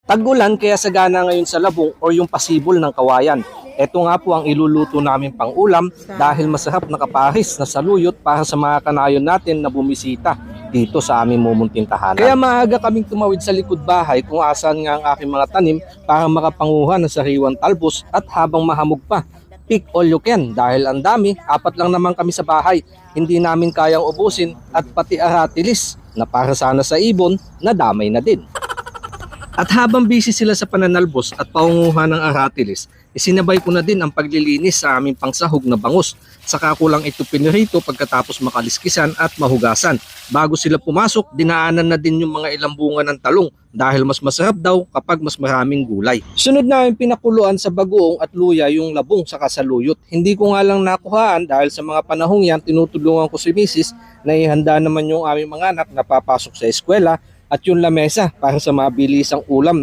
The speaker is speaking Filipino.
Tag-ulan kaya sagana ngayon sa labong o yung pasibol ng kawayan. Ito nga po ang iluluto namin pang ulam dahil masarap na kapahis na saluyot para sa mga kanayon natin na bumisita dito sa aming mumunting tahanan. Kaya maaga kaming tumawid sa likod bahay kung asan nga ang aking mga tanim para makapanguha ng sariwang talbos at habang mahamog pa, pick all you can dahil ang dami, 4 lang naman kami sa bahay. Hindi namin kayang ubusin at pati aratilis na para sana sa ibon na damay na din. At habang busy sila sa pananalbos at paunguha ng aratilis, isinabay ko na din ang paglilinis sa aming pangsahog na bangus. Saka ko lang ito pinirito pagkatapos makaliskisan at mahugasan. Bago sila pumasok, dinaanan na din yung mga ilang bunga ng talong dahil mas masarap daw kapag mas maraming gulay. Sunod namin pinakuluan sa bagoong at luya yung labong sa kasaluyot. Hindi ko nga lang nakuhaan dahil sa mga panahong yan tinutulungan ko si Mrs. na ihanda naman yung aming mga anak na papasok sa eskwela at yung lamesa para sa mabilisang ulam